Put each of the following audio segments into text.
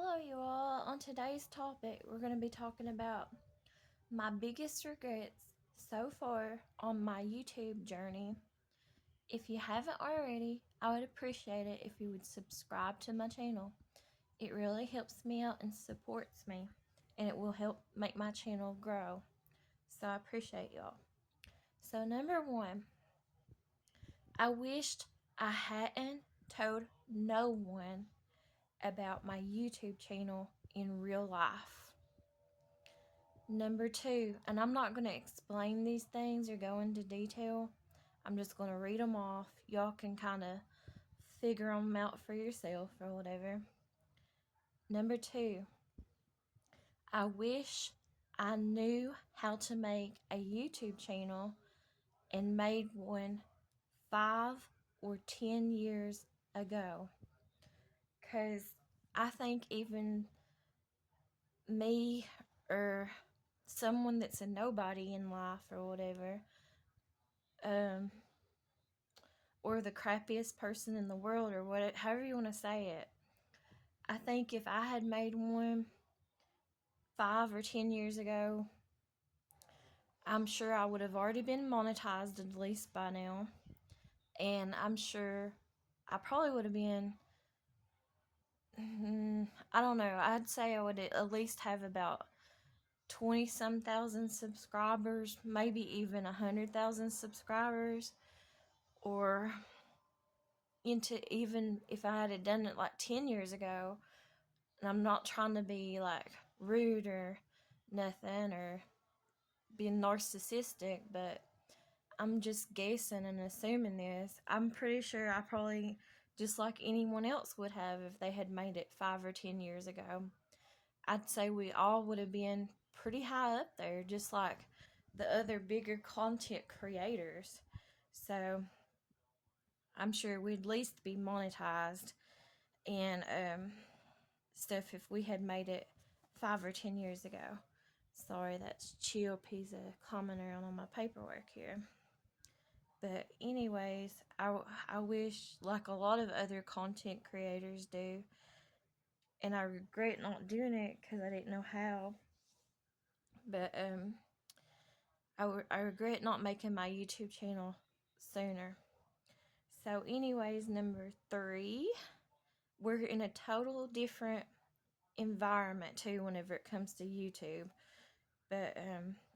Hello, you all. On today's topic, we're going to be talking about my biggest regrets so far on my YouTube journey. If you haven't already, I would appreciate it if you would subscribe to my channel. It really helps me out and supports me, and it will help make my channel grow. So I appreciate y'all. So, number one, I wished I hadn't told no one about my YouTube channel in real life. Number two, and I'm not going to explain these things or go into detail. I'm just going to read them off. Y'all can kind of figure them out for yourself or whatever. Number two, I wish I knew how to make a YouTube channel and made one 5 or 10 years ago. Because I think even me or someone that's a nobody in life or whatever, or the crappiest person in the world, or whatever, however you want to say it. I think if I had made one 5 or 10 years ago, I'm sure I would have already been monetized at least by now. And I'm sure I probably would have been, I don't know, I'd say I would at least have about 20 some thousand subscribers, maybe even 100,000 subscribers, or into, even if I had done it like 10 years ago. And I'm not trying to be like rude or nothing or being narcissistic, but I'm just guessing and assuming this. I'm pretty sure I probably, just like anyone else would have if they had made it 5 or 10 years ago, I'd say we all would have been pretty high up there, just like the other bigger content creators. So I'm sure we'd at least be monetized and stuff if we had made it 5 or 10 years ago. Sorry, that's Chill Pizza coming around on my paperwork here. But anyways, I wish, like a lot of other content creators do, and I regret not doing it because I didn't know how. But I regret not making my YouTube channel sooner. So anyways, number 3, we're in a total different environment too whenever it comes to YouTube. But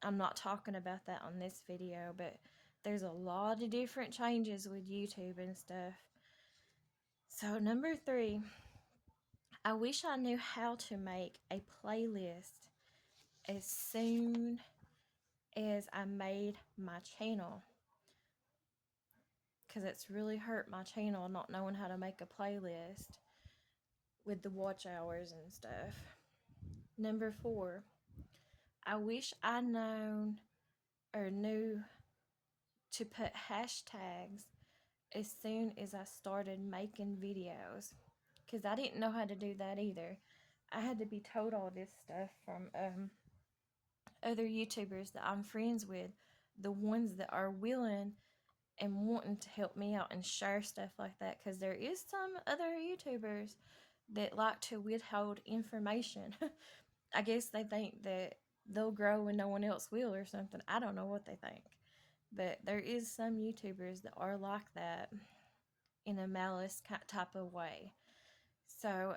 I'm not talking about that on this video, but there's a lot of different changes with YouTube and stuff. So number 3, I wish I knew how to make a playlist as soon as I made my channel, because it's really hurt my channel not knowing how to make a playlist with the watch hours and stuff. Number 4, I wish I known or knew to put hashtags as soon as I started making videos, because I didn't know how to do that either. I had to be told all this stuff from other YouTubers that I'm friends with, the ones that are willing and wanting to help me out and share stuff like that, because there is some other YouTubers that like to withhold information. I guess they think that they'll grow when no one else will or something. I don't know what they think. But there is some YouTubers that are like that in a malice type of way. So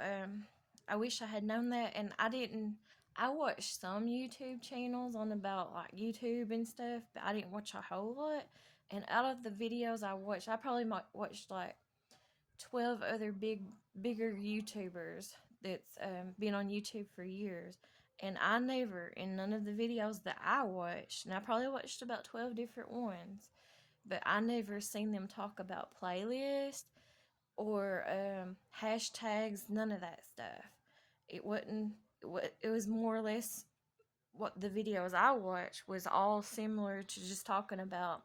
I wish I had known that, and I didn't. I watched some YouTube channels on about like YouTube and stuff, but I didn't watch a whole lot. And out of the videos I watched, I probably watched like 12 other bigger YouTubers that's been on YouTube for years. And I never, in none of the videos that I watched, and I probably watched about 12 different ones, but I never seen them talk about playlists or hashtags, none of that stuff. It wasn't, it was more or less what the videos I watched was all similar to just talking about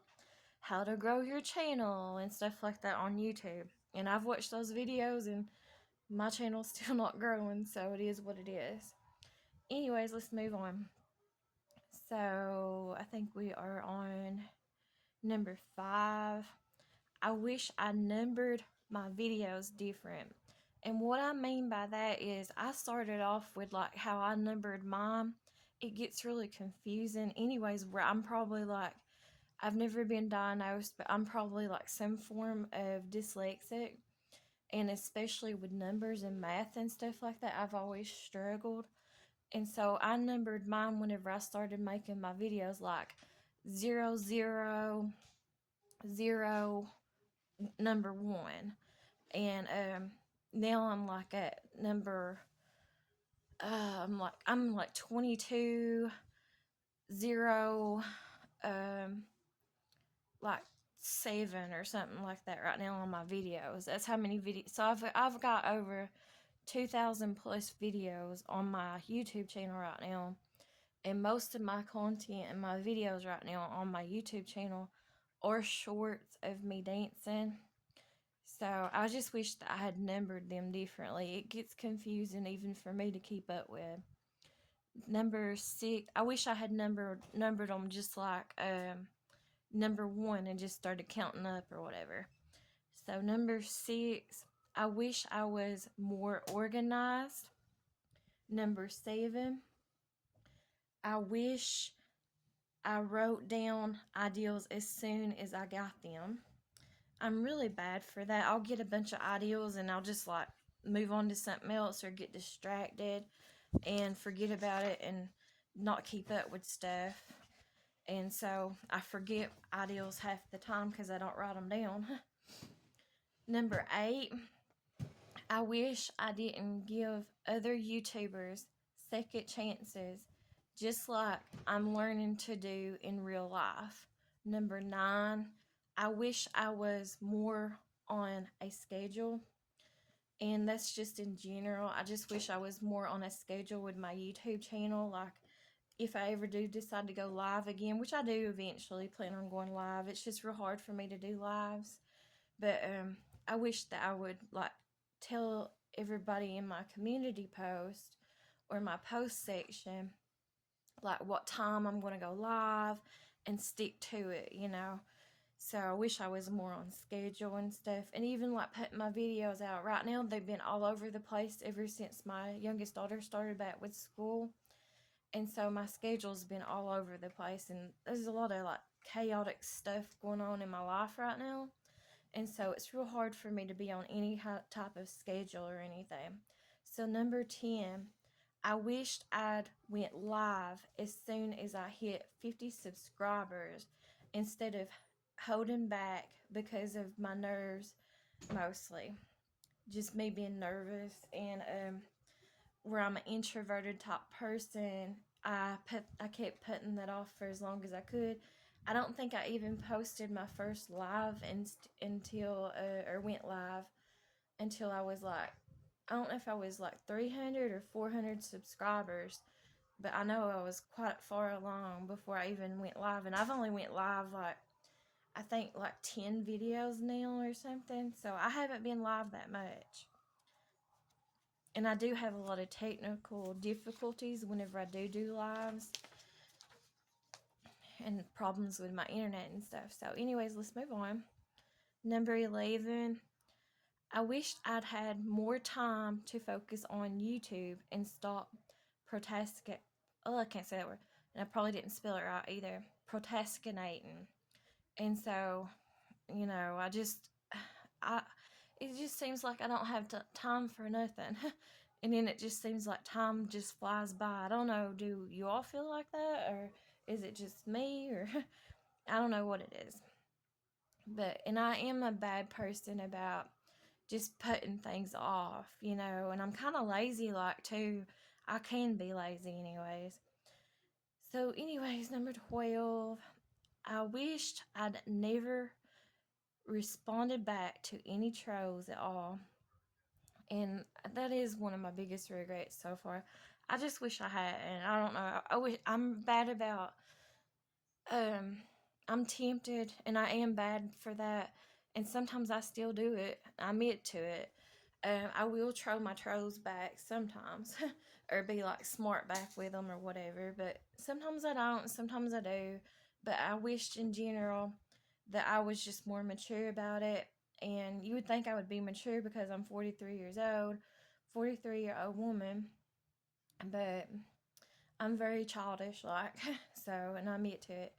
how to grow your channel and stuff like that on YouTube. And I've watched those videos and my channel's still not growing, so it is what it is. Anyways, let's move on. So I think we are on number 5. I wish I numbered my videos different And what I mean by that is I started off with like how I numbered mine. It gets really confusing. Anyways, where I'm probably like, I've never been diagnosed, but I'm probably like some form of dyslexic. And especially with numbers and math and stuff like that, I've always struggled. And so I numbered mine whenever I started making my videos like 0, 0, 0, number 1. And now I'm like at number I'm like 22 0 um like 7 or something like that right now on my videos. That's how many videos. So I've got over 2,000 plus videos on my YouTube channel right now, and most of my content and my videos right now on my YouTube channel are shorts of me dancing. So I just wish that I had numbered them differently. It gets confusing even for me to keep up with. Number 6, I wish I had numbered them just like number 1 and just started counting up or whatever. So number 6, I wish I was more organized. Number 7, I wish I wrote down ideals as soon as I got them. I'm really bad for that. I'll get a bunch of ideals and I'll just like move on to something else or get distracted and forget about it and not keep up with stuff. And so I forget ideals half the time because I don't write them down. Number 8, I wish I didn't give other YouTubers second chances, just like I'm learning to do in real life. Number 9, I wish I was more on a schedule. And that's just in general. I just wish I was more on a schedule with my YouTube channel. Like, if I ever do decide to go live again, which I do eventually plan on going live, it's just real hard for me to do lives. But I wish that I would like tell everybody in my community post or my post section like what time I'm going to go live and stick to it, you know. So I wish I was more on schedule and stuff. And even like putting my videos out right now, they've been all over the place ever since my youngest daughter started back with school. And so my schedule's been all over the place, and there's a lot of like chaotic stuff going on in my life right now. And so it's real hard for me to be on any type of schedule or anything. So number 10, I wished I'd went live as soon as I hit 50 subscribers instead of holding back because of my nerves, mostly just me being nervous. And where I'm an introverted type person, I kept putting that off for as long as I could. I don't think I even posted my first live until or went live until I was like, I don't know if I was like 300 or 400 subscribers, but I know I was quite far along before I even went live. And I've only went live like, I think like 10 videos now or something, so I haven't been live that much. And I do have a lot of technical difficulties whenever I do lives and problems with my internet and stuff. So anyways, let's move on. Number 11, I wished I'd had more time to focus on YouTube and stop procrastinating. Oh, I can't say that word. And I probably didn't spell it right either. Procrastinating. And so, you know, I it just seems like I don't have time for nothing. And then it just seems like time just flies by. I don't know, do you all feel like that? Or is it just me? Or I don't know what it is. But, and I am a bad person about just putting things off, you know. And I'm kind of lazy like too. I can be lazy anyways. So anyways, number 12, I wished I'd never responded back to any trolls at all. And that is one of my biggest regrets so far. I just wish I had, and I don't know. I'm bad about. I'm tempted, and I am bad for that. And sometimes I still do it. I admit to it. I will troll my trolls back sometimes, or be like smart back with them or whatever. But sometimes I don't. Sometimes I do. But I wished in general that I was just more mature about it And you would think I would be mature because I'm 43 years old, 43-year-old woman, but I'm very childish, like, so, and I admit to it.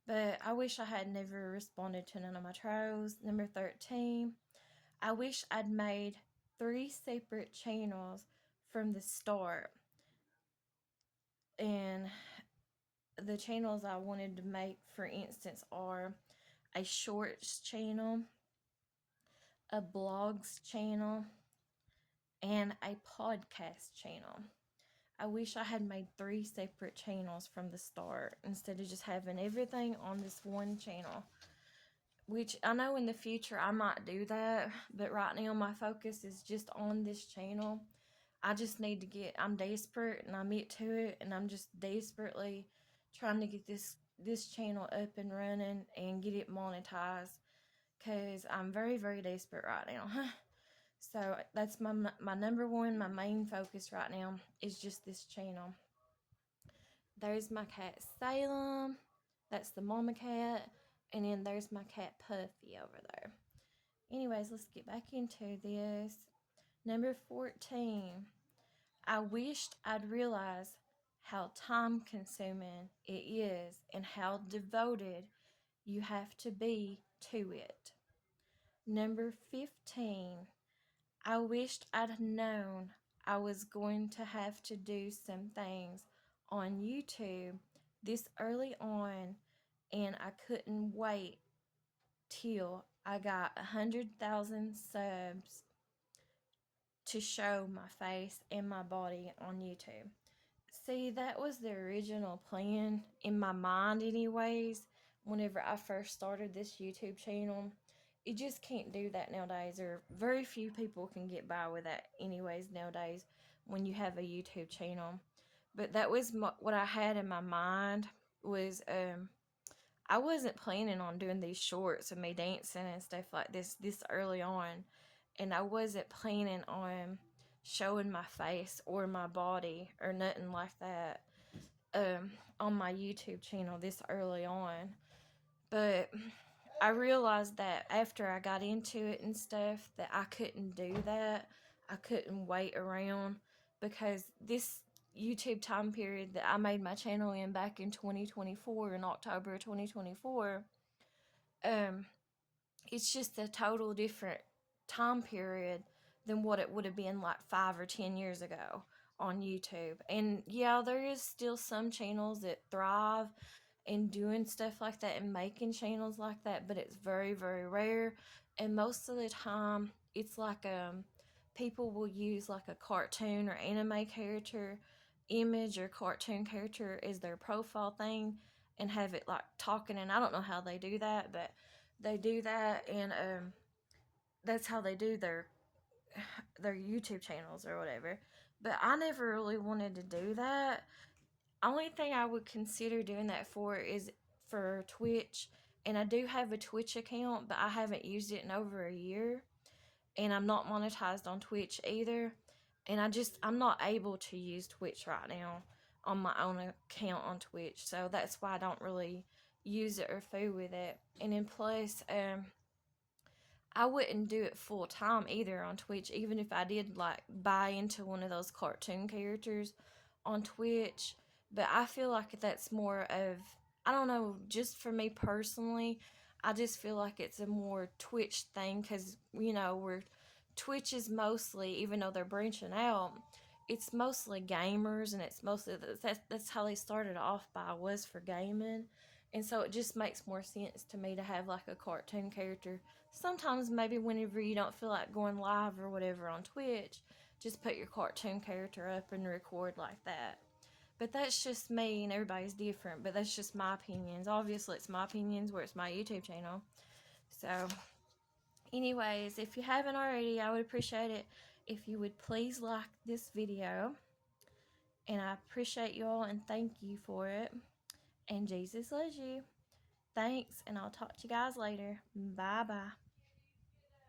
But I wish I had never responded to none of my trolls. Number 13, I wish I'd made 3 separate channels from the start. And the channels I wanted to make, for instance, are a shorts channel, a blogs channel, and a podcast channel. I wish I had made 3 separate channels from the start instead of just having everything on this one channel. Which I know in the future I might do that, but right now my focus is just on this channel. I just need to I'm desperate, and I admit to it, and I'm just desperately trying to get this channel up and running and get it monetized, because I'm very, very desperate right now. So that's my number one, my main focus right now is just this channel. There's my cat Salem. That's the mama cat. And then there's my cat Puffy over there. Anyways, let's get back into this. Number 14. I wished I'd realized how time consuming it is and how devoted you have to be to it. Number 15. I wished I'd known I was going to have to do some things on YouTube this early on, and I couldn't wait till I got 100,000 subs to show my face and my body on YouTube. See, that was the original plan in my mind, anyways, whenever I first started this YouTube channel. You just can't do that nowadays, or very few people can get by with that, anyways, nowadays, when you have a YouTube channel. But that was what I had in my mind. Was I wasn't planning on doing these shorts of me dancing and stuff like this early on, and I wasn't planning on showing my face or my body or nothing like that on my YouTube channel this early on. But I realized that after I got into it and stuff, that I couldn't do that. I couldn't wait around, because this YouTube time period that I made my channel in back in 2024, in October 2024, um, it's just a total different time period than what it would have been like 5 or 10 years ago on YouTube. And yeah, there is still some channels that thrive in doing stuff like that and making channels like that, but it's very, very rare. And most of the time, it's like people will use like a cartoon or anime character image or cartoon character as their profile thing and have it like talking. And I don't know how they do that, but they do that, and that's how they do their YouTube channels or whatever. But I never really wanted to do that. Only thing I would consider doing that for is for Twitch, and I do have a Twitch account, but I haven't used it in over a year, and I'm not monetized on Twitch either, and I'm not able to use Twitch right now on my own account on Twitch, so that's why I don't really use it or fool with it. And then plus, I wouldn't do it full time either on Twitch, even if I did like buy into one of those cartoon characters on Twitch. But I feel like that's more of, I don't know, just for me personally, I just feel like it's a more Twitch thing, because, where Twitch is mostly, even though they're branching out, it's mostly gamers, and it's mostly, that's how they started off by, was for gaming. And so it just makes more sense to me to have like a cartoon character. Sometimes maybe whenever you don't feel like going live or whatever on Twitch, just put your cartoon character up and record like that. But that's just me, and everybody's different, but that's just my opinions. Obviously, it's my opinions where it's my YouTube channel. So, anyways, if you haven't already, I would appreciate it if you would please like this video. And I appreciate you all and thank you for it. And Jesus loves you. Thanks, and I'll talk to you guys later. Bye bye.